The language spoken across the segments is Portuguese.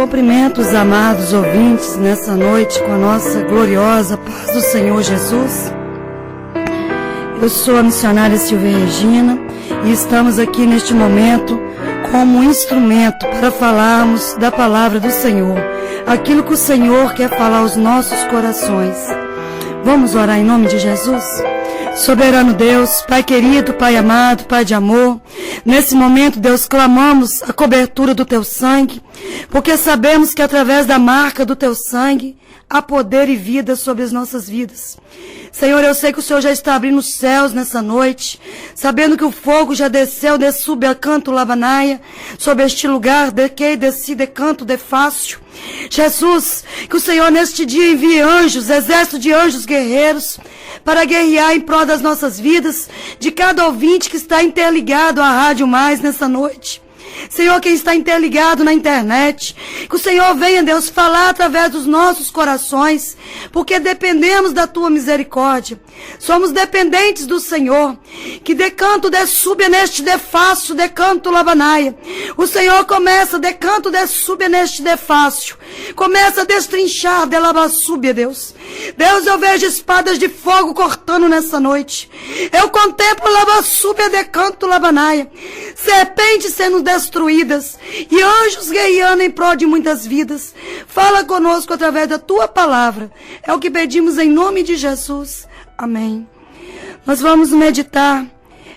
Cumprimento os amados ouvintes nessa noite com a nossa gloriosa paz do Senhor Jesus. Eu sou a missionária Silvia Regina e estamos aqui neste momento como instrumento para falarmos da palavra do Senhor, aquilo que o Senhor quer falar aos nossos corações. Vamos orar em nome de Jesus? Soberano Deus, Pai querido, Pai amado, Pai de amor, nesse momento, Deus, clamamos a cobertura do Teu sangue, porque sabemos que através da marca do Teu sangue, há poder e vida sobre as nossas vidas. Senhor, eu sei que o Senhor já está abrindo os céus nessa noite, sabendo que o fogo já desceu de sub a canto labanaia, sobre este lugar de que desci de canto de fácil. Jesus, que o Senhor neste dia envie anjos, exército de anjos guerreiros, para guerrear em prol das nossas vidas, de cada ouvinte que está interligado à Rádio Mais nessa noite. Senhor, quem está interligado na internet, que o Senhor venha, Deus, falar através dos nossos corações, porque dependemos da Tua misericórdia. Somos dependentes do Senhor, que de canto de súbia neste de fácil, de canto labanaia. O Senhor começa de canto de súbia neste de fácil. Começa a destrinchar de labassúbia, Deus. Deus, eu vejo espadas de fogo cortando nessa noite. Eu contemplo labassúbia de canto labanaia. Serpentes sendo destruídas e anjos guerreando em prol de muitas vidas. Fala conosco através da Tua palavra. É o que pedimos em nome de Jesus. Amém. Nós vamos meditar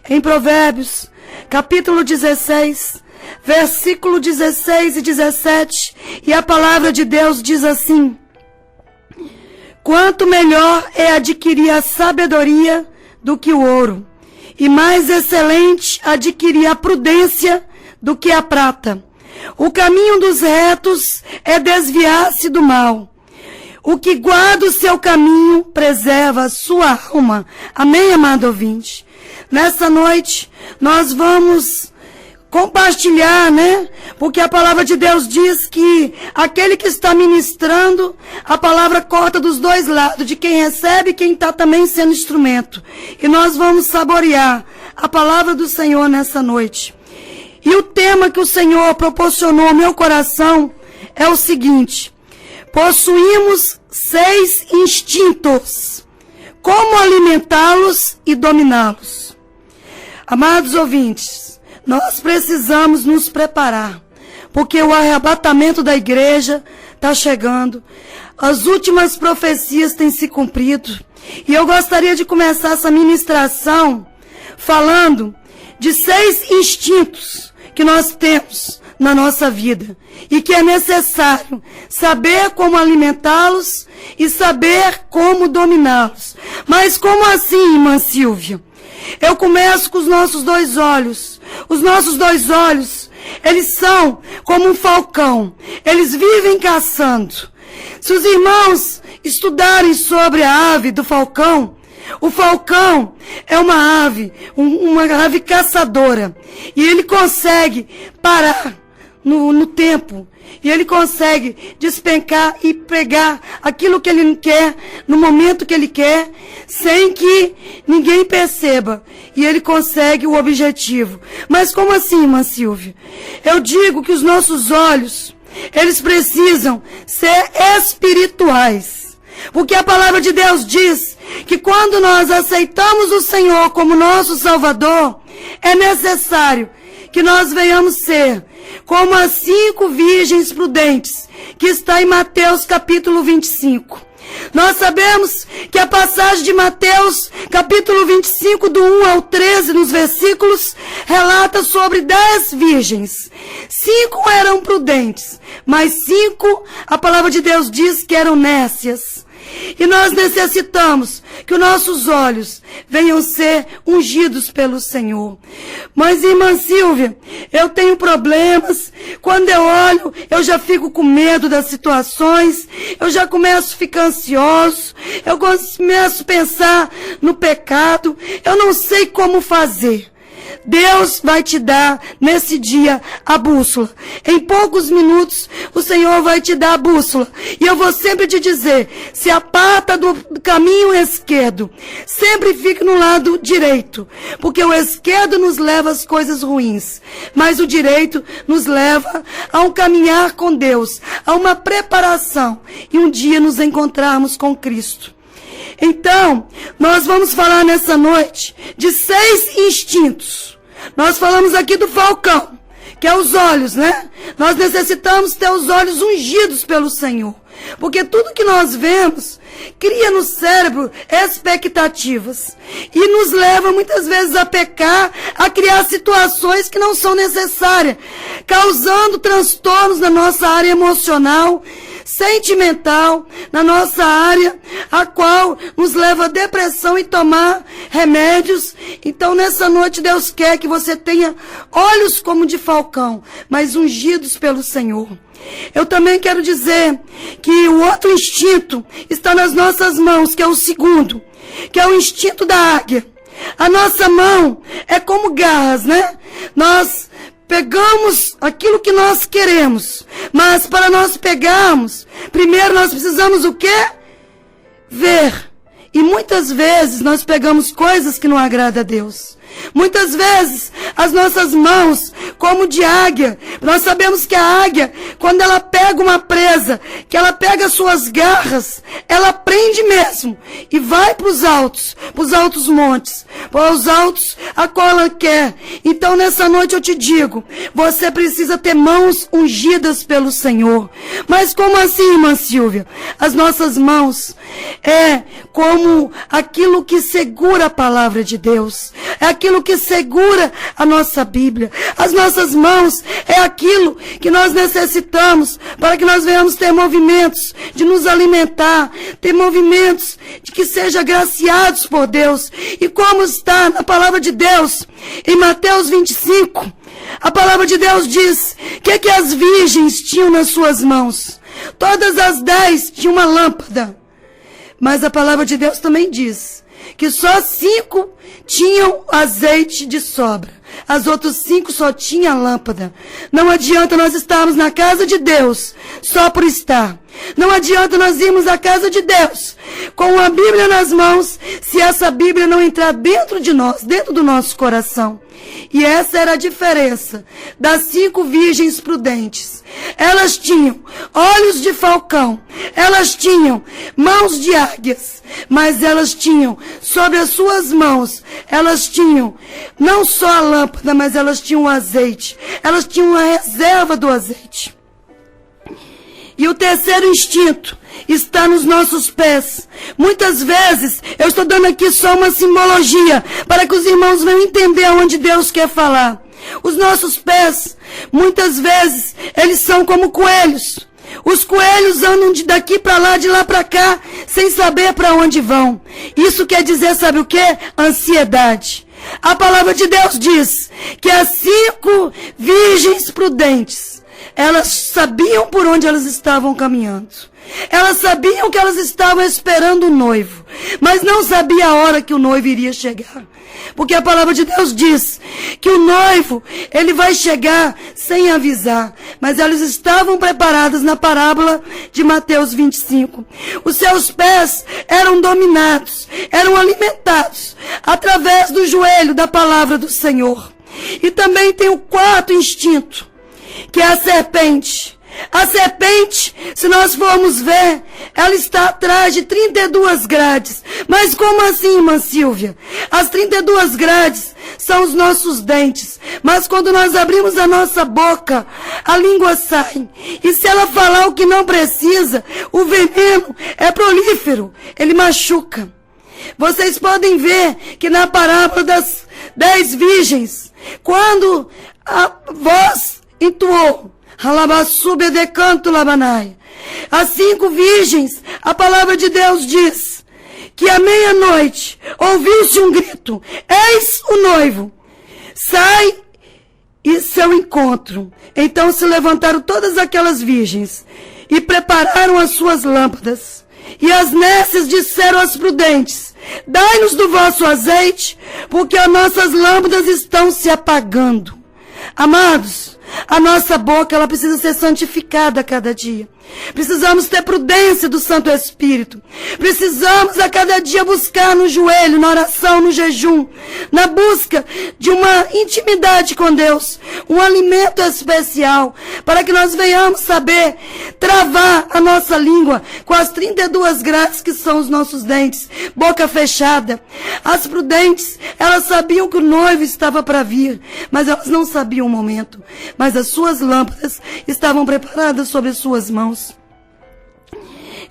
em Provérbios, capítulo 16, versículo 16 e 17. E a palavra de Deus diz assim: quanto melhor é adquirir a sabedoria do que o ouro, e mais excelente adquirir a prudência do que a prata. O caminho dos retos é desviar-se do mal. O que guarda o seu caminho preserva a sua alma. Amém, amado ouvinte? Nessa noite, nós vamos compartilhar, Porque a palavra de Deus diz que aquele que está ministrando, a palavra corta dos dois lados, de quem recebe e quem está também sendo instrumento. E nós vamos saborear a palavra do Senhor nessa noite. E o tema que o Senhor proporcionou ao meu coração é o seguinte: possuímos 6 instintos. Como alimentá-los e dominá-los? Amados ouvintes, nós precisamos nos preparar, porque o arrebatamento da igreja está chegando. As últimas profecias têm se cumprido. E eu gostaria de começar essa ministração falando de 6 instintos que nós temos na nossa vida e que é necessário saber como alimentá-los e saber como dominá-los. Mas como assim, irmã Silvia? Eu começo com os nossos 2 olhos. Os nossos 2 olhos, eles são como um falcão. Eles vivem caçando. Se os irmãos estudarem sobre a ave do falcão, o falcão é uma ave caçadora. E ele consegue parar no tempo. E ele consegue despencar e pegar aquilo que ele quer, no momento que ele quer, sem que ninguém perceba. E ele consegue o objetivo. Mas como assim, irmã Silvia? Eu digo que os nossos olhos, eles precisam ser espirituais. Porque a palavra de Deus diz que quando nós aceitamos o Senhor como nosso Salvador, é necessário que nós venhamos ser como as 5 virgens prudentes, que está em Mateus capítulo 25. Nós sabemos que a passagem de Mateus capítulo 25, do 1 ao 13, nos versículos, relata sobre 10 virgens. 5 eram prudentes, mas 5, a palavra de Deus diz que eram nécias. E nós necessitamos que os nossos olhos venham ser ungidos pelo Senhor. Mas, irmã Silvia, eu tenho problemas. Quando eu olho, eu já fico com medo das situações. Eu já começo a ficar ansioso. Eu começo a pensar no pecado. Eu não sei como fazer. Deus vai te dar nesse dia a bússola. Em poucos minutos o Senhor vai te dar a bússola. E eu vou sempre te dizer, se aparta do caminho esquerdo, sempre fique no lado direito, porque o esquerdo nos leva às coisas ruins, mas o direito nos leva a um caminhar com Deus, a uma preparação e um dia nos encontrarmos com Cristo. Então, nós vamos falar nessa noite de 6 instintos. Nós falamos aqui do falcão, que é os olhos, né? Nós necessitamos ter os olhos ungidos pelo Senhor, porque tudo que nós vemos cria no cérebro expectativas e nos leva muitas vezes a pecar, a criar situações que não são necessárias, causando transtornos na nossa área emocional, sentimental, na nossa área, a qual nos leva a depressão e tomar remédios. Então nessa noite Deus quer que você tenha olhos como de falcão, mas ungidos pelo Senhor. Eu também quero dizer que o outro instinto está nas nossas mãos, que é o segundo, que é o instinto da águia. A nossa mão é como garras, né? Nós pegamos aquilo que nós queremos, mas para nós pegarmos, primeiro nós precisamos o quê? Ver. E muitas vezes nós pegamos coisas que não agradam a Deus. Muitas vezes as nossas mãos, como de águia, nós sabemos que a águia, quando ela pega uma presa, que ela pega suas garras, ela prende mesmo e vai para os altos montes, para os altos a qual ela quer. Então nessa noite eu te digo, você precisa ter mãos ungidas pelo Senhor. Mas como assim, irmã Silvia? As nossas mãos é como aquilo que segura a palavra de Deus, é aquilo que segura a nossa Bíblia. As nossas mãos é aquilo que nós necessitamos para que nós venhamos ter movimentos de nos alimentar, ter movimentos de que sejam agraciados por Deus. E como está na palavra de Deus, em Mateus 25, a palavra de Deus diz que as virgens tinham nas suas mãos. Todas as 10 tinham uma lâmpada. Mas a palavra de Deus também diz que só 5 tinham azeite de sobra. As outras 5 só tinham lâmpada. Não adianta nós estarmos na casa de Deus só por estar. Não adianta nós irmos à casa de Deus com a Bíblia nas mãos, se essa Bíblia não entrar dentro de nós, dentro do nosso coração. E essa era a diferença das 5 virgens prudentes. Elas tinham olhos de falcão, elas tinham mãos de águias, mas elas tinham sobre as suas mãos, elas tinham não só a lâmpada, mas elas tinham o azeite, elas tinham a reserva do azeite. E o terceiro instinto está nos nossos pés. Muitas vezes, eu estou dando aqui só uma simbologia, para que os irmãos venham entender aonde Deus quer falar. Os nossos pés, muitas vezes, eles são como coelhos. Os coelhos andam daqui para lá, de lá para cá, sem saber para onde vão. Isso quer dizer, sabe o quê? Ansiedade. A palavra de Deus diz que as 5 virgens prudentes, elas sabiam por onde elas estavam caminhando. Elas sabiam que elas estavam esperando o noivo, mas não sabia a hora que o noivo iria chegar. Porque a palavra de Deus diz que o noivo, ele vai chegar sem avisar. Mas elas estavam preparadas na parábola de Mateus 25. Os seus pés eram dominados, eram alimentados através do joelho da palavra do Senhor. E também tem o quarto instinto, que é a serpente. A serpente, se nós formos ver, ela está atrás de 32 grades. Mas como assim, irmã Silvia? As 32 grades são os nossos dentes. Mas quando nós abrimos a nossa boca, a língua sai. E se ela falar o que não precisa, o veneno é prolífero, ele machuca. Vocês podem ver que na parábola das 10 virgens, quando a voz entoou, Alabassube de canto labanai, as 5 virgens, a palavra de Deus diz que à meia-noite ouviu-se um grito: eis o noivo, sai e seu encontro. Então se levantaram todas aquelas virgens e prepararam as suas lâmpadas. E as nécias disseram aos prudentes: dai-nos do vosso azeite, porque as nossas lâmpadas estão se apagando. Amados, a nossa boca ela precisa ser santificada a cada dia. Precisamos ter prudência do Santo Espírito. Precisamos a cada dia buscar no joelho, na oração, no jejum, na busca de uma intimidade com Deus, um alimento especial, para que nós venhamos saber travar a nossa língua com as 32 graças que são os nossos dentes, boca fechada. As prudentes, elas sabiam que o noivo estava para vir, mas elas não sabiam o momento. Mas as suas lâmpadas estavam preparadas sobre as suas mãos.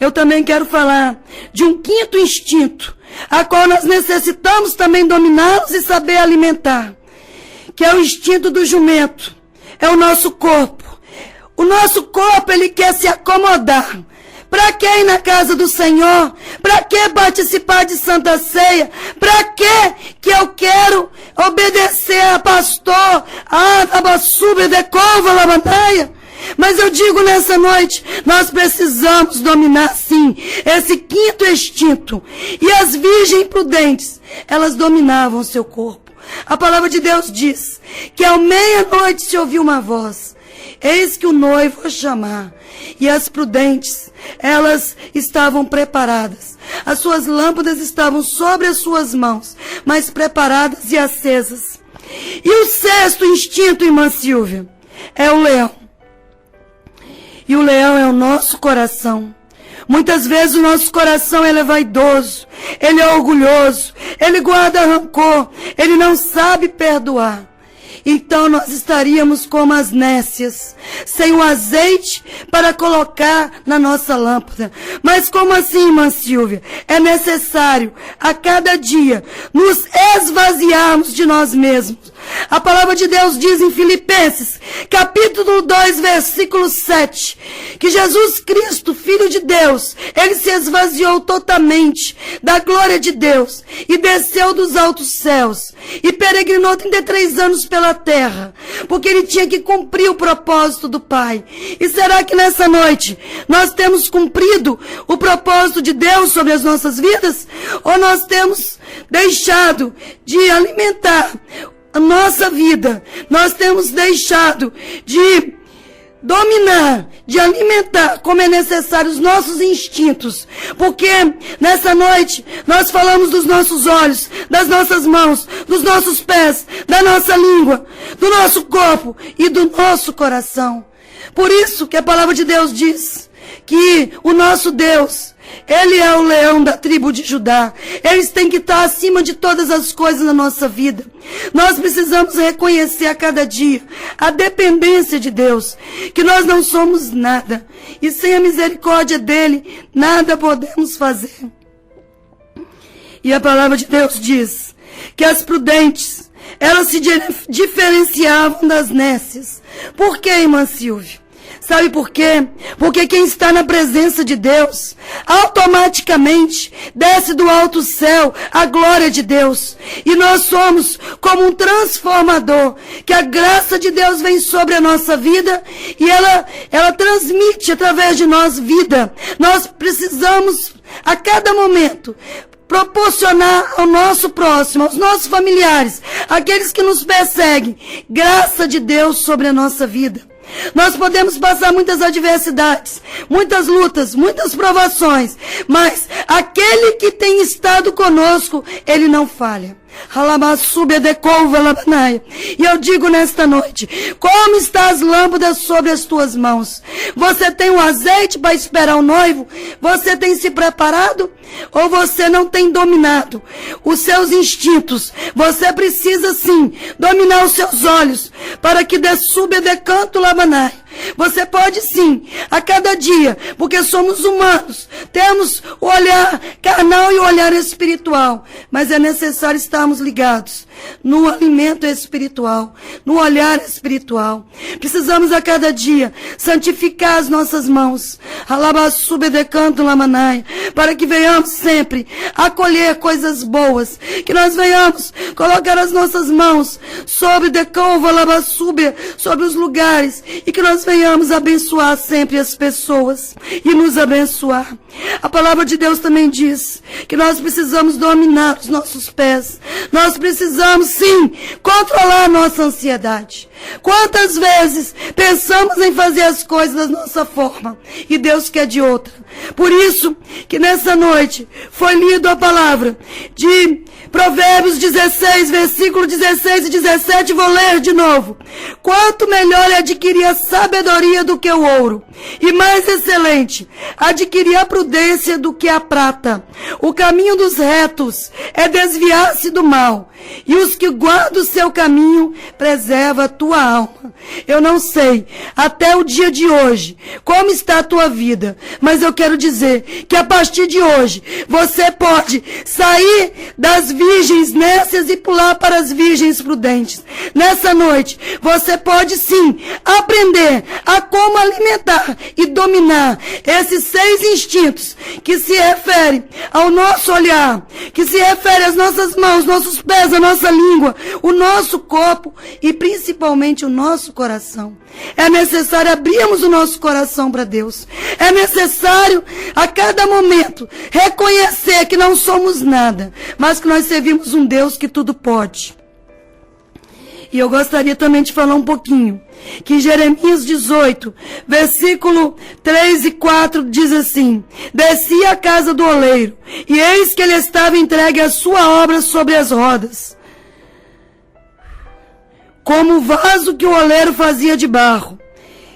Eu também quero falar de um quinto instinto, a qual nós necessitamos também dominá-los e saber alimentar, que é o instinto do jumento, é o nosso corpo. O nosso corpo, ele quer se acomodar. Para que ir na casa do Senhor? Para que participar de Santa Ceia? Para que eu quero obedecer a pastor, a Abassuba de Cova Labandaia? Mas eu digo nessa noite, nós precisamos dominar sim esse quinto instinto. E as virgens prudentes, elas dominavam o seu corpo. A palavra de Deus diz que à meia-noite se ouviu uma voz: eis que o noivo vai chamar. E as prudentes, elas estavam preparadas. As suas lâmpadas estavam sobre as suas mãos, mas preparadas e acesas. E o sexto instinto, irmã Silvia, é o leão. E o leão é o nosso coração. Muitas vezes o nosso coração ele é vaidoso, ele é orgulhoso, ele guarda rancor, ele não sabe perdoar. Então nós estaríamos como as nécias, sem o azeite para colocar na nossa lâmpada. Mas como assim, irmã Silvia? É necessário a cada dia nos esvaziarmos de nós mesmos. A palavra de Deus diz em Filipenses, capítulo 2, versículo 7, que Jesus Cristo, Filho de Deus, ele se esvaziou totalmente da glória de Deus e desceu dos altos céus e peregrinou 33 anos pela terra, porque ele tinha que cumprir o propósito do Pai. E será que nessa noite nós temos cumprido o propósito de Deus sobre as nossas vidas? Ou nós temos deixado de alimentar a nossa vida? Nós temos deixado de dominar, de alimentar como é necessário os nossos instintos, porque nessa noite nós falamos dos nossos olhos, das nossas mãos, dos nossos pés, da nossa língua, do nosso corpo e do nosso coração. Por isso que a palavra de Deus diz que o nosso Deus, ele é o leão da tribo de Judá. Eles têm que estar acima de todas as coisas na nossa vida. Nós precisamos reconhecer a cada dia a dependência de Deus, que nós não somos nada, e sem a misericórdia dele, nada podemos fazer. E a palavra de Deus diz que as prudentes, elas se diferenciavam das nécias. Por quê, irmã Silvia? Sabe por quê? Porque quem está na presença de Deus, automaticamente desce do alto céu a glória de Deus. E nós somos como um transformador, que a graça de Deus vem sobre a nossa vida e ela transmite através de nós vida. Nós precisamos, a cada momento, proporcionar ao nosso próximo, aos nossos familiares, aqueles que nos perseguem, graça de Deus sobre a nossa vida. Nós podemos passar muitas adversidades, muitas lutas, muitas provações, mas aquele que tem estado conosco, ele não falha. E eu digo nesta noite, como estão as lâmpadas sobre as tuas mãos? Você tem o azeite para esperar o noivo? Você tem se preparado? Ou você não tem dominado os seus instintos? Você precisa sim dominar os seus olhos para que suba de canto labanai. Você pode sim, a cada dia, porque somos humanos, temos o olhar carnal e o olhar espiritual, mas é necessário estarmos ligados no alimento espiritual, no olhar espiritual. Precisamos a cada dia santificar as nossas mãos, alabaçube de canto lamanai, para que venhamos sempre acolher coisas boas, que nós venhamos colocar as nossas mãos sobre decouva alabaçube, sobre os lugares, e que nós venhamos abençoar sempre as pessoas e nos abençoar. A palavra de Deus também diz que nós precisamos dominar os nossos pés. Nós precisamos, sim, controlar a nossa ansiedade. Quantas vezes pensamos em fazer as coisas da nossa forma e Deus quer de outra. Por isso que nessa noite foi lido a palavra de Provérbios 16, versículo 16 e 17, vou ler de novo. Quanto melhor é adquirir a sabedoria do que o ouro, e mais excelente, adquirir a prudência do que a prata. O caminho dos retos é desviar-se do mal, e os que guardam o seu caminho preserva a tua alma. Eu não sei, até o dia de hoje, como está a tua vida, mas eu quero dizer que a partir de hoje, você pode sair das virgens nécias e pular para as virgens prudentes. Nessa noite, você pode sim aprender a como alimentar e dominar esses 6 instintos que se referem ao nosso olhar, que se referem às nossas mãos, nossos pés, a nossa língua, o nosso corpo e principalmente o nosso coração. É necessário abrirmos o nosso coração para Deus. É necessário a cada momento reconhecer que não somos nada, mas que nós servimos um Deus que tudo pode. E eu gostaria também de falar um pouquinho, que em Jeremias 18, versículo 3 e 4 diz assim: desci à casa do oleiro, e eis que ele estava entregue a sua obra sobre as rodas, como o vaso que o oleiro fazia de barro,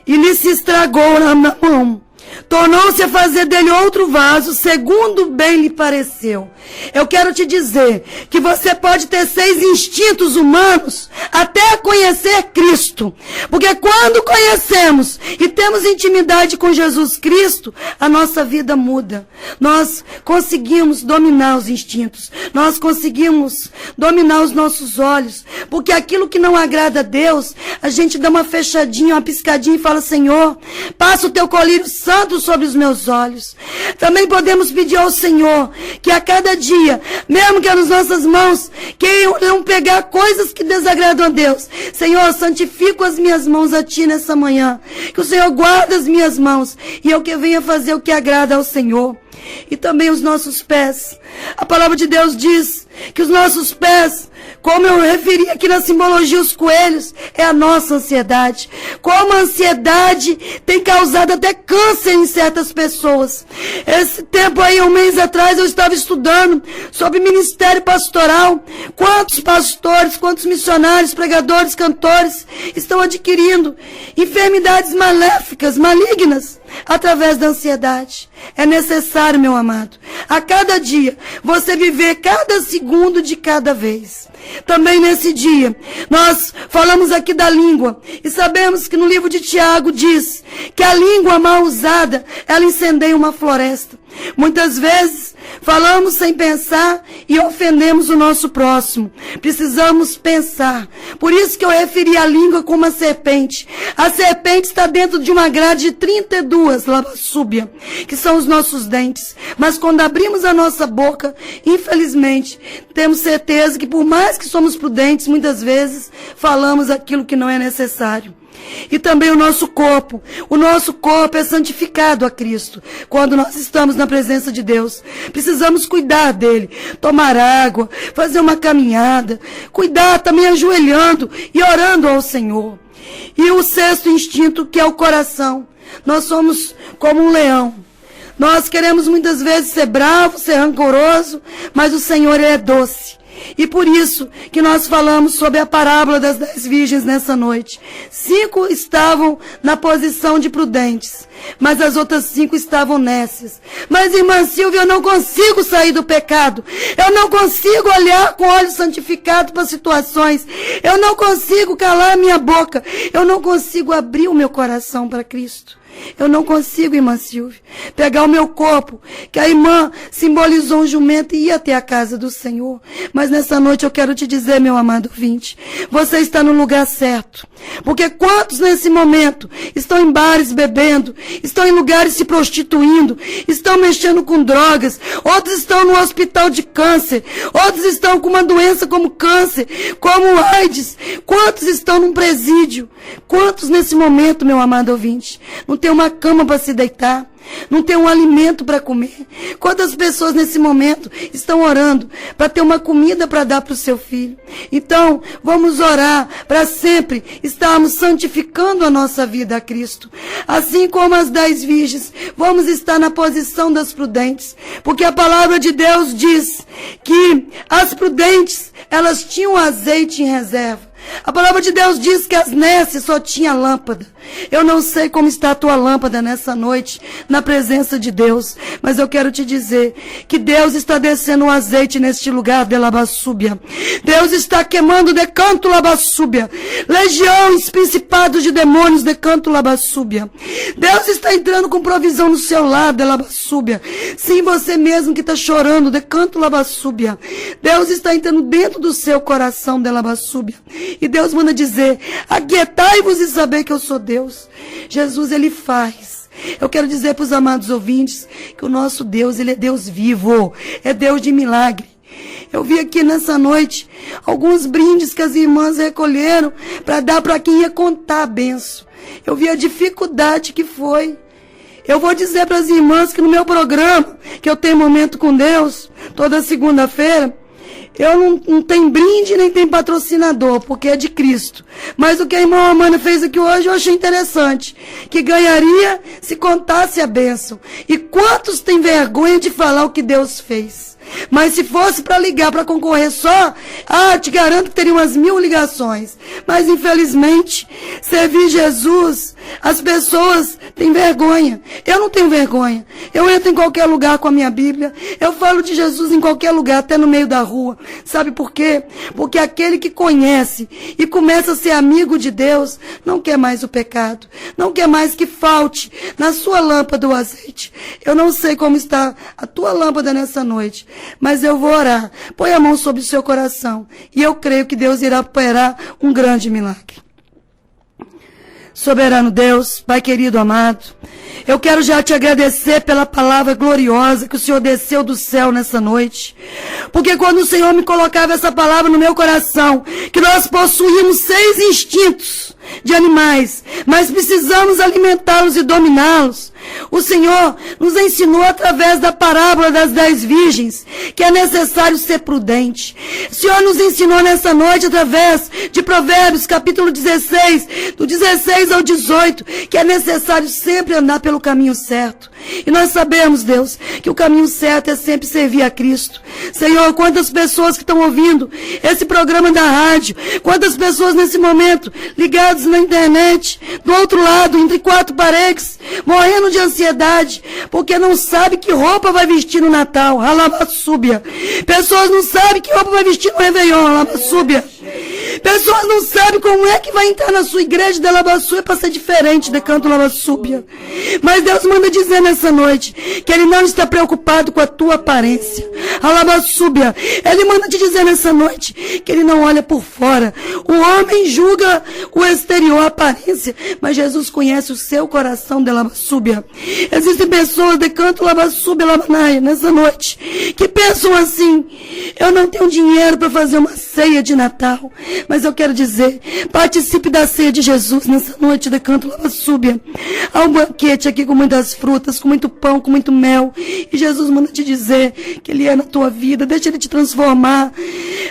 e lhe se estragou na mão. Tornou-se a fazer dele outro vaso, segundo bem lhe pareceu. Eu quero te dizer que você pode ter 6 instintos humanos até conhecer Cristo. Porque quando conhecemos e temos intimidade com Jesus Cristo, a nossa vida muda. Nós conseguimos dominar os instintos. Nós conseguimos dominar os nossos olhos. Porque aquilo que não agrada a Deus, a gente dá uma fechadinha, uma piscadinha e fala: Senhor, passa o teu colírio santo sobre os meus olhos. Também podemos pedir ao Senhor que a cada dia, mesmo que nas nossas mãos queiram pegar coisas que desagradam a Deus, Senhor, santifico as minhas mãos a Ti nessa manhã, que o Senhor guarda as minhas mãos e eu que venha fazer o que agrada ao Senhor. E também os nossos pés. A palavra de Deus diz que os nossos pés, como eu referi aqui na simbologia, os coelhos, é a nossa ansiedade. Como a ansiedade tem causado até câncer em certas pessoas. Esse tempo aí, um mês atrás, eu estava estudando sobre ministério pastoral. Quantos pastores, quantos missionários, pregadores, cantores estão adquirindo enfermidades maléficas, malignas, através da ansiedade. É necessário, meu amado, a cada dia, você viver cada segundo de cada vez. Também nesse dia, nós falamos aqui da língua, e sabemos que no livro de Tiago diz que a língua mal usada, ela incendeia uma floresta. Muitas vezes, falamos sem pensar e ofendemos o nosso próximo. Precisamos pensar. Por isso que eu referi a língua como uma serpente. A serpente está dentro de uma grade de 32 labassúbia, que são os nossos dentes. Mas quando abrimos a nossa boca, infelizmente, temos certeza que por mais que somos prudentes, muitas vezes falamos aquilo que não é necessário. E também o nosso corpo é santificado a Cristo. Quando nós estamos na presença de Deus, precisamos cuidar dele, tomar água, fazer uma caminhada, cuidar também ajoelhando e orando ao Senhor. E o 6º instinto, que é o coração. Nós somos como um leão. Nós queremos muitas vezes ser bravo, ser rancoroso, mas o Senhor, ele é doce. E por isso que nós falamos sobre a parábola das 10 virgens nessa noite. 5 estavam na posição de prudentes, mas as outras 5 estavam nécias. Mas, irmã Silvia, eu não consigo sair do pecado. Eu não consigo olhar com olhos santificados para situações. Eu não consigo calar a minha boca. Eu não consigo abrir o meu coração para Cristo. Eu não consigo, irmã Silvia, pegar o meu corpo, que a irmã simbolizou um jumento e ir até a casa do Senhor. Mas nessa noite eu quero te dizer, meu amado ouvinte, você está no lugar certo. Porque quantos nesse momento estão em bares bebendo, estão em lugares se prostituindo, estão mexendo com drogas, outros estão no hospital de câncer, outros estão com uma doença como câncer, como AIDS, quantos estão num presídio, quantos nesse momento, meu amado ouvinte, não tem uma cama para se deitar, não tem um alimento para comer. Quantas pessoas nesse momento estão orando para ter uma comida para dar para o seu filho? Então, vamos orar para sempre estarmos santificando a nossa vida a Cristo. Assim como as 10 virgens, vamos estar na posição das prudentes. Porque a palavra de Deus diz que as prudentes, elas tinham azeite em reserva. A palavra de Deus diz que as nécias só tinha lâmpada. Eu não sei como está a tua lâmpada nessa noite, na presença de Deus, mas eu quero te dizer que Deus está descendo um azeite neste lugar de labassúbia. Deus está queimando de canto labassúbia. Legiões, principados de demônios de canto labassúbia. Deus está entrando com provisão no seu lar de labassúbia. Sim, você mesmo que está chorando de canto labassúbia. Deus está entrando dentro do seu coração de labassúbia. E Deus manda dizer: aquietai-vos e saber que eu sou Deus. Jesus, Ele faz. Eu quero dizer para os amados ouvintes que o nosso Deus, Ele é Deus vivo, é Deus de milagre. Eu vi aqui nessa noite alguns brindes que as irmãs recolheram para dar para quem ia contar a bênção. Eu vi a dificuldade que foi. Eu vou dizer para as irmãs que no meu programa, que eu tenho momento com Deus, toda segunda-feira, eu não tenho brinde nem tenho patrocinador, porque é de Cristo. Mas o que a irmã Amanda fez aqui hoje eu achei interessante. Que ganharia se contasse a bênção. E quantos têm vergonha de falar o que Deus fez? Mas se fosse para ligar, para concorrer só, te garanto que teria umas 1000 ligações. Mas infelizmente, servir Jesus, as pessoas têm vergonha. Eu não tenho vergonha. Eu entro em qualquer lugar com a minha Bíblia. Eu falo de Jesus em qualquer lugar, até no meio da rua. Sabe por quê? Porque aquele que conhece e começa a ser amigo de Deus, não quer mais o pecado. Não quer mais que falte na sua lâmpada o azeite. Eu não sei como está a tua lâmpada nessa noite, mas eu vou orar. Põe a mão sobre o seu coração. E eu creio que Deus irá operar um grande milagre. Soberano Deus, Pai querido amado, eu quero já te agradecer pela palavra gloriosa que o Senhor desceu do céu nessa noite. Porque quando o Senhor me colocava essa palavra no meu coração, que nós possuímos 6 instintos de animais, mas precisamos alimentá-los e dominá-los. O Senhor nos ensinou através da parábola das 10 virgens que é necessário ser prudente. O Senhor nos ensinou nessa noite através de Provérbios capítulo 16, do 16 ao 18, que é necessário sempre andar pelo caminho certo. E nós sabemos, Deus, que o caminho certo é sempre servir a Cristo. Senhor, quantas pessoas que estão ouvindo esse programa da rádio, quantas pessoas nesse momento ligadas na internet, do outro lado, entre 4 paredes, morrendo de ansiedade, porque não sabe que roupa vai vestir no Natal, alabassúbia. Pessoas não sabem que roupa vai vestir no Réveillon, alabassúbia. Pessoas não sabem como é que vai entrar na sua igreja de alabassúbia para ser diferente de canto alabassúbia. Mas Deus manda dizer nessa noite que Ele não está preocupado com a tua aparência, alabassúbia. Ele manda te dizer nessa noite que Ele não olha por fora. O homem julga o exterior, a aparência, mas Jesus conhece o seu coração de alabassúbia. Existem pessoas de canto alabassúbia, labanaia, nessa noite, que pensam assim: eu não tenho dinheiro para fazer uma ceia de Natal, mas eu quero dizer, participe da ceia de Jesus nessa noite de canto alabassúbia. Há um banquete aqui com muitas frutas, com muito pão, com muito mel, e Jesus manda te dizer que Ele é na tua vida, deixa Ele te transformar.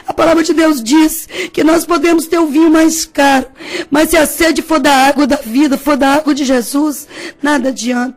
A palavra de Deus diz que nós podemos ter o vinho mais caro, mas se a sede for da água da vida, for da água de Jesus, nada adianta.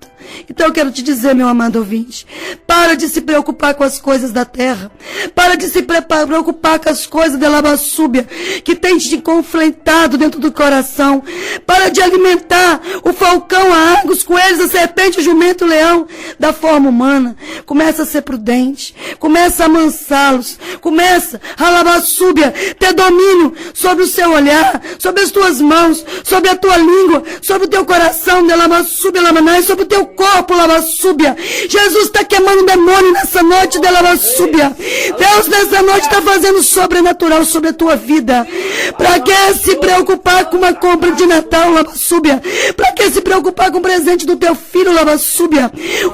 Então eu quero te dizer, meu amado ouvinte, para de se preocupar com as coisas da terra, para de se preocupar com as coisas da lavassúbia, que tem te conflitado dentro do coração, para de alimentar o falcão, a água, os coelhos, a serpente, o jumento, o leão, da forma humana. Começa a ser prudente, começa a amansá-los, começa a lavassúbia, ter domínio sobre o seu olhar, sobre as tuas mãos, sobre a tua língua, sobre o teu coração, de lavassúbia, lamanai, sobre o teu corpo, lavassúbia. Jesus está queimando o demônio nessa noite de lavassúbia. Deus nessa noite está fazendo sobrenatural sobre a tua vida. Para que se preocupar com uma compra de Natal, lavassúbia? Para que se preocupar com o presente do teu filho, lavassúbia?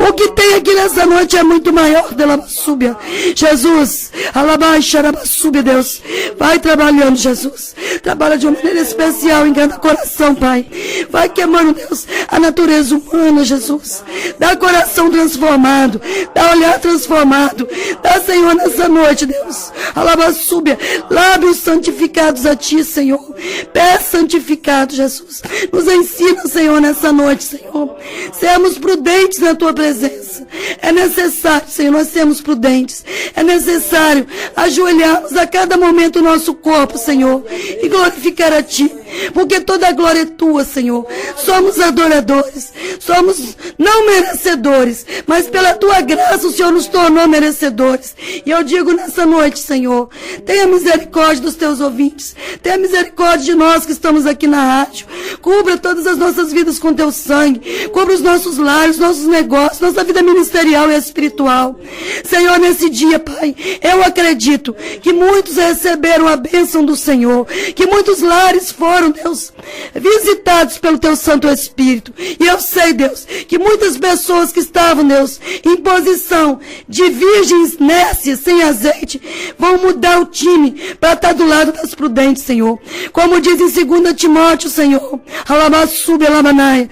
O que tem aqui nessa noite é muito maior de lavassúbia. Jesus, alabaixa, lavassúbia, Deus. Vai trabalhando, Jesus. Trabalha de uma maneira especial em cada coração, Pai. Vai queimando, Deus, a natureza humana, Jesus. Dá coração transformado. Dá olhar transformado. Dá, Senhor, nessa noite, Deus. Lavassúbia. Lábios santificados a Ti, Senhor. Pés santificados, Jesus. Nos ensina, Senhor, nessa noite, Senhor. Sermos prudentes na Tua presença. É necessário, Senhor, nós sermos prudentes. É necessário ajoelharmos a cada momento o nosso corpo, Senhor, e glorificar a Ti. Porque toda a glória é Tua, Senhor. Somos adoradores. Somos não merecedores, mas pela Tua graça o Senhor nos tornou merecedores. E eu digo nessa noite, Senhor, tenha misericórdia dos Teus ouvintes. Tenha misericórdia de nós que estamos aqui na rádio. Cubra todas as nossas vidas com Teu sangue. Cubra os nossos lares, nossos negócios, nossa vida ministerial e espiritual. Senhor, nesse dia, Pai, eu acredito que muitos receberam a bênção do Senhor. Que muitos lares foram, Deus, visitados pelo Teu Santo Espírito. E eu sei, Deus, que muitas pessoas que estavam, Deus, em posição de virgens nécias, sem azeite, vão mudar o time para estar do lado das prudentes, Senhor. Como diz em 2 Timóteo, Senhor, alabassúbia lamanai,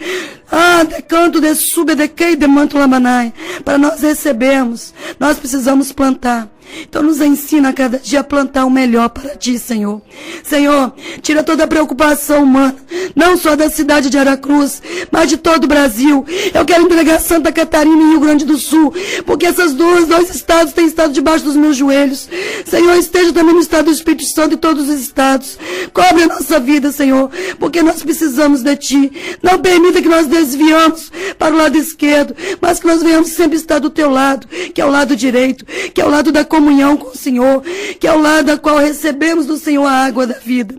decanto de sube de quei de manto lamanai, para nós recebermos, nós precisamos plantar. Então nos ensina a cada dia a plantar o melhor para Ti, Senhor. Senhor, tira toda a preocupação humana, não só da cidade de Aracruz, mas de todo o Brasil. Eu quero entregar Santa Catarina e Rio Grande do Sul, porque esses dois estados têm estado debaixo dos meus joelhos. Senhor, esteja também no estado do Espírito Santo e todos os estados. Cobre a nossa vida, Senhor, porque nós precisamos de Ti. Não permita que nós desviamos para o lado esquerdo, mas que nós venhamos sempre estar do Teu lado, que é o lado direito, que é o lado da comunhão com o Senhor, que é o lado da qual recebemos do Senhor a água da vida.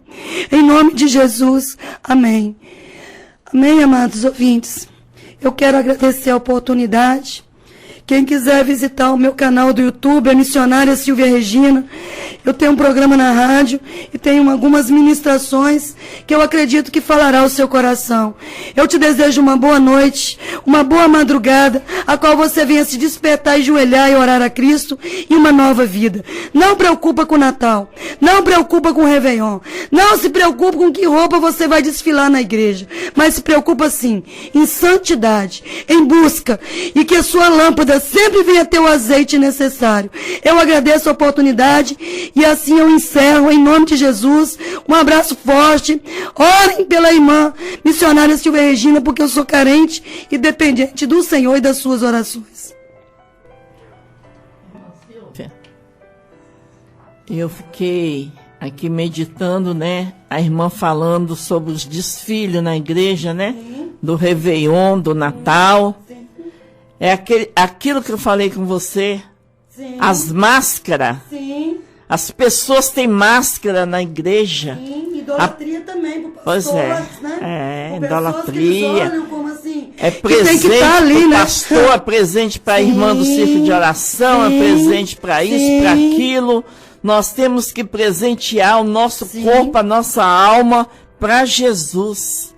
Em nome de Jesus, amém. Amém, amados ouvintes. Eu quero agradecer a oportunidade. Quem quiser visitar o meu canal do YouTube, a missionária Silvia Regina, eu tenho um programa na rádio e tenho algumas ministrações que eu acredito que falará ao seu coração. Eu te desejo uma boa noite, uma boa madrugada, a qual você venha se despertar, ajoelhar e orar a Cristo e uma nova vida. Não preocupa com o Natal, não preocupa com o Réveillon, não se preocupa com que roupa você vai desfilar na igreja, mas se preocupa sim, em santidade, em busca, e que a sua lâmpada sempre venha ter o azeite necessário. Eu agradeço a oportunidade e assim eu encerro em nome de Jesus. Um abraço forte. Orem pela irmã missionária Silvia Regina, porque eu sou carente e dependente do Senhor e das suas orações. Eu fiquei aqui meditando, né? A irmã falando sobre os desfiles na igreja, né? Do Réveillon, do Natal. É aquilo que eu falei com você. Sim. As máscaras. Sim. As pessoas têm máscara na igreja. Sim, idolatria também. Pois é, né? Idolatria. Como assim, é presente para o pastor, é presente para a irmã do círculo de oração, é presente para isso, para aquilo. Nós temos que presentear o nosso corpo, a nossa alma para Jesus.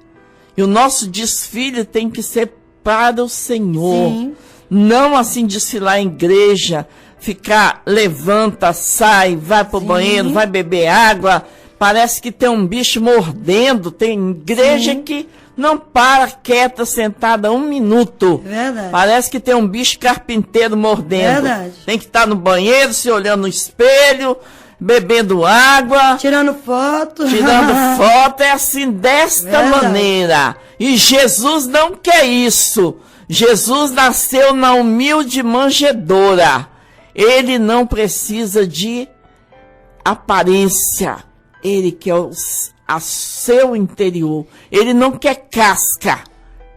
E o nosso desfile tem que ser para o Senhor. Sim. Não assim desfilar em igreja, ficar, levanta, sai, vai pro banheiro, vai beber água, parece que tem um bicho mordendo. Tem igreja que não para quieta, sentada 1 minuto. Verdade. Parece que tem um bicho carpinteiro mordendo. Verdade. Tem que estar no banheiro, se olhando no espelho, bebendo água. Tirando foto. Tirando foto, é assim, desta maneira. E Jesus não quer isso. Jesus nasceu na humilde manjedoura. Ele não precisa de aparência. Ele quer a seu interior. Ele não quer casca.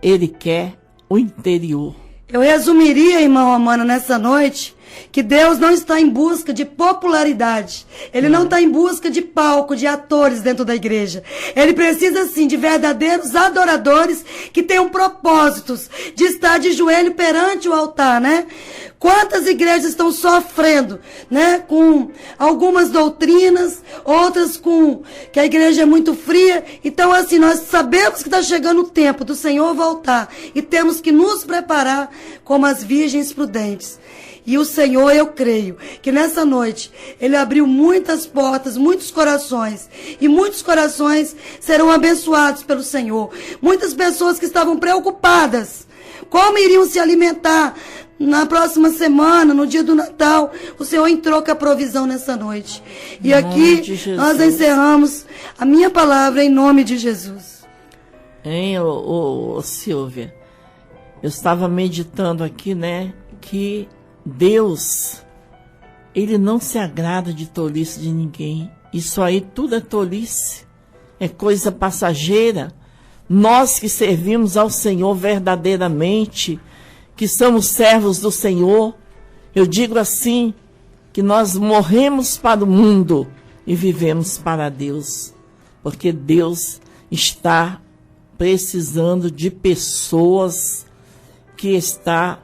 Ele quer o interior. Eu resumiria, irmão Amanda, nessa noite, que Deus não está em busca de popularidade. Ele não está em busca de palco, de atores dentro da igreja. Ele precisa, sim, de verdadeiros adoradores que tenham propósitos de estar de joelho perante o altar, né? Quantas igrejas estão sofrendo, né? Com algumas doutrinas, outras com que a igreja é muito fria. Então, assim, nós sabemos que está chegando o tempo do Senhor voltar e temos que nos preparar como as virgens prudentes. E o Senhor, eu creio, que nessa noite, Ele abriu muitas portas, muitos corações. E muitos corações serão abençoados pelo Senhor. Muitas pessoas que estavam preocupadas, como iriam se alimentar na próxima semana, no dia do Natal. O Senhor entrou com a provisão nessa noite. E aqui nós encerramos a minha palavra em nome de Jesus. Hein, Silvia? Eu estava meditando aqui, né, que Deus, Ele não se agrada de tolice de ninguém. Isso aí tudo é tolice, é coisa passageira. Nós que servimos ao Senhor verdadeiramente, que somos servos do Senhor, eu digo assim, que nós morremos para o mundo e vivemos para Deus, porque Deus está precisando de pessoas que estão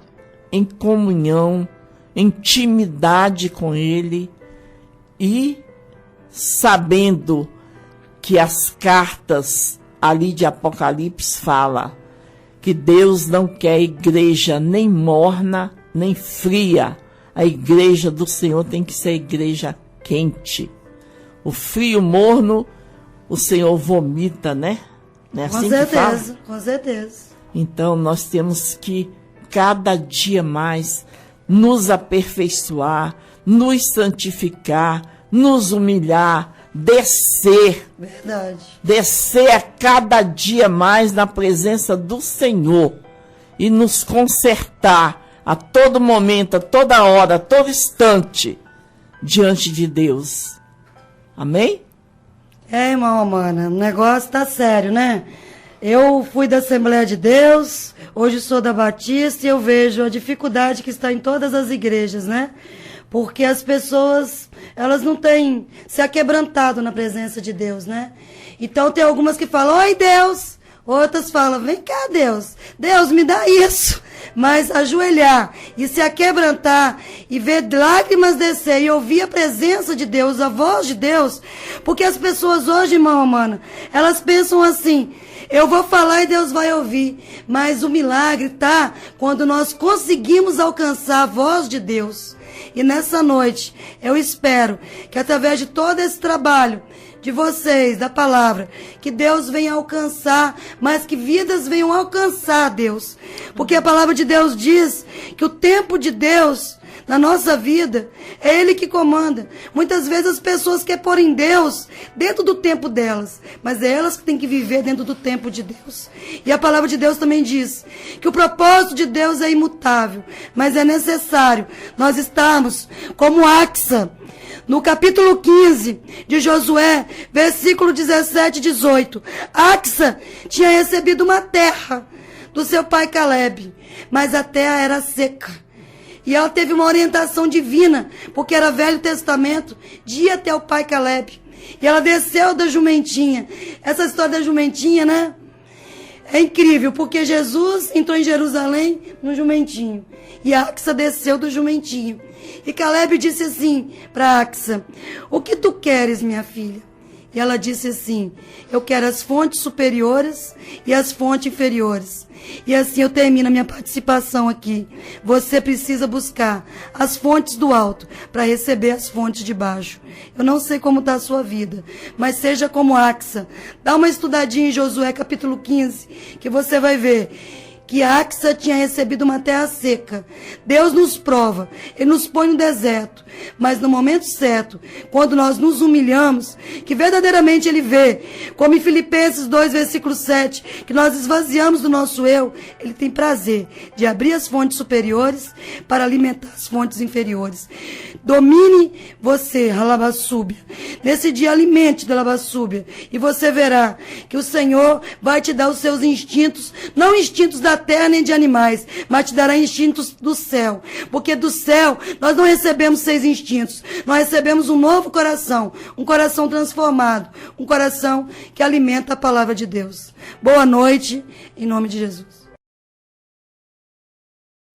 em comunhão, intimidade com Ele e sabendo que as cartas ali de Apocalipse fala que Deus não quer igreja nem morna, nem fria. A igreja do Senhor tem que ser igreja quente. O frio morno, o Senhor vomita, né? Não é assim que fala? Com certeza. Então, nós temos que, cada dia mais, nos aperfeiçoar, nos santificar, nos humilhar, descer. Verdade. Descer a cada dia mais na presença do Senhor e nos consertar a todo momento, a toda hora, a todo instante diante de Deus. Amém? Irmão Amanda, o negócio tá sério, né? Eu fui da Assembleia de Deus, hoje sou da Batista e eu vejo a dificuldade que está em todas as igrejas, né? Porque as pessoas, elas não têm se aquebrantado na presença de Deus, né? Então tem algumas que falam, oi Deus, outras falam, vem cá Deus, Deus me dá isso. Mas ajoelhar e se aquebrantar e ver lágrimas descer e ouvir a presença de Deus, a voz de Deus, porque as pessoas hoje, irmão Amanda, elas pensam assim, eu vou falar e Deus vai ouvir, mas o milagre está quando nós conseguimos alcançar a voz de Deus. E nessa noite, eu espero que através de todo esse trabalho de vocês, da palavra, que Deus venha alcançar, mas que vidas venham alcançar Deus. Porque a palavra de Deus diz que o tempo de Deus na nossa vida é Ele que comanda. Muitas vezes as pessoas querem pôr em Deus dentro do tempo delas, mas é elas que têm que viver dentro do tempo de Deus. E a palavra de Deus também diz que o propósito de Deus é imutável, mas é necessário nós estarmos como Axa, no capítulo 15 de Josué, versículo 17 e 18. Axa tinha recebido uma terra do seu pai Caleb, mas a terra era seca. E ela teve uma orientação divina, porque era Velho Testamento, de ir até o pai Caleb. E ela desceu da jumentinha. Essa história da jumentinha, né? É incrível, porque Jesus entrou em Jerusalém no jumentinho. E Axa desceu do jumentinho. E Caleb disse assim para Axa, o que tu queres, minha filha? E ela disse assim, eu quero as fontes superiores e as fontes inferiores. E assim eu termino a minha participação aqui. Você precisa buscar as fontes do alto para receber as fontes de baixo. Eu não sei como está a sua vida, mas seja como Axa. Dá uma estudadinha em Josué capítulo 15, que você vai ver que Axa tinha recebido uma terra seca. Deus nos prova, Ele nos põe no deserto, mas no momento certo, quando nós nos humilhamos, que verdadeiramente Ele vê, como em Filipenses 2, versículo 7, que nós esvaziamos do nosso eu, Ele tem prazer de abrir as fontes superiores para alimentar as fontes inferiores. Domine você, Alabaçúbia. Nesse dia, alimente, Alabaçúbia, e você verá que o Senhor vai te dar os seus instintos, não instintos da terra nem de animais, mas te dará instintos do céu, porque do céu nós não recebemos 6 instintos, nós recebemos um novo coração, um coração transformado, um coração que alimenta a palavra de Deus. Boa noite, em nome de Jesus.